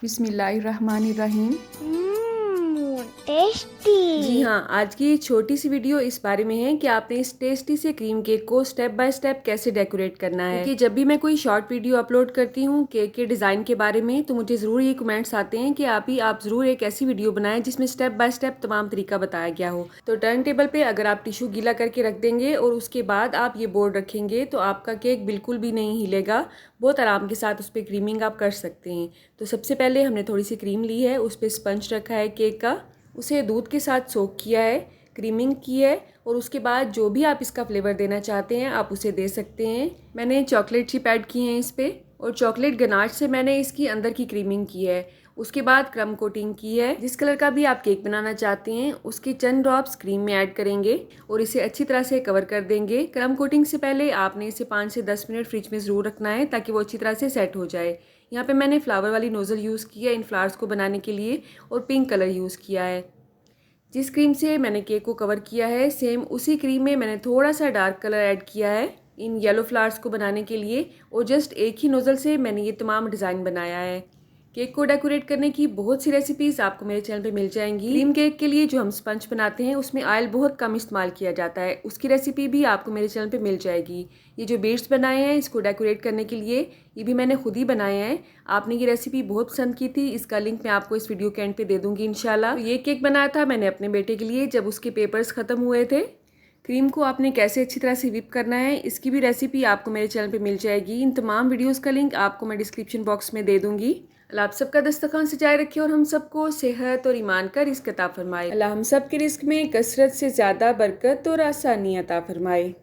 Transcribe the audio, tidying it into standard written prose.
बिस्मिल्लाहिर्रहमानिर्रहीम। टेस्टी। जी हाँ, आज की छोटी सी वीडियो इस बारे में है कि आपने इस टेस्टी से क्रीम केक को स्टेप बाय स्टेप कैसे डेकोरेट करना है। क्योंकि जब भी मैं कोई शॉर्ट वीडियो अपलोड करती हूँ केक के डिज़ाइन के बारे में, तो मुझे ज़रूर ये कमेंट्स आते हैं कि आप ज़रूर एक ऐसी वीडियो बनाएं जिसमें स्टेप बाय स्टेप तमाम तरीका बताया गया हो। तो टर्न टेबल पे अगर आप टिश्यू गीला करके रख देंगे और उसके बाद आप ये बोर्ड रखेंगे तो आपका केक बिल्कुल भी नहीं हिलेगा। बहुत आराम के साथ उस पर क्रीमिंग आप कर सकते हैं। तो सबसे पहले हमने थोड़ी सी क्रीम ली है, उस पर स्पंज रखा है केक का, उसे दूध के साथ सोक किया है, क्रीमिंग की है और उसके बाद जो भी आप इसका फ्लेवर देना चाहते हैं आप उसे दे सकते हैं। मैंने चॉकलेट चिप ऐड की है इस पर और चॉकलेट गनाश से मैंने इसकी अंदर की क्रीमिंग की है। उसके बाद क्रम कोटिंग की है। जिस कलर का भी आप केक बनाना चाहते हैं उसके चंद ड्रॉप्स क्रीम में ऐड करेंगे और इसे अच्छी तरह से कवर कर देंगे। क्रम कोटिंग से पहले आपने इसे 5 से 10 मिनट फ्रिज में ज़रूर रखना है ताकि वो अच्छी तरह से सेट हो जाए। यहाँ पे मैंने फ्लावर वाली नोज़ल यूज़ की है इन फ्लावर्स को बनाने के लिए और पिंक कलर यूज़ किया है। जिस क्रीम से मैंने केक को कवर किया है सेम उसी क्रीम में मैंने थोड़ा सा डार्क कलर ऐड किया है इन येलो फ्लावर्स को बनाने के लिए और जस्ट एक ही नोज़ल से मैंने ये तमाम डिज़ाइन बनाया है। केक को डेकोरेट करने की बहुत सी रेसिपीज़ आपको मेरे चैनल पे मिल जाएंगी। क्रीम केक के लिए जो हम स्पंज बनाते हैं उसमें ऑयल बहुत कम इस्तेमाल किया जाता है, उसकी रेसिपी भी आपको मेरे चैनल पे मिल जाएगी। ये जो बीड्स बनाए हैं इसको डेकोरेट करने के लिए ये भी मैंने खुद ही बनाए हैं। आपने ये रेसिपी बहुत पसंद की थी, इसका लिंक मैं आपको इस वीडियो के एंड पे दे दूँगी इंशाल्लाह। तो ये केक बनाया था मैंने अपने बेटे के लिए जब उसके पेपर्स ख़त्म हुए थे। क्रीम को आपने कैसे अच्छी तरह से व्हिप करना है इसकी भी रेसिपी आपको मेरे चैनल पे मिल जाएगी। इन तमाम वीडियोस का लिंक आपको मैं डिस्क्रिप्शन बॉक्स में दे दूंगी। अल्लाह आप सबका दस्तरखान सजाए रखे और हम सबको सेहत और ईमान का रिज़्क अता फरमाए। अल्लाह हम सब के रिज़्क में कसरत से ज़्यादा बरकत और आसानी अता फरमाए।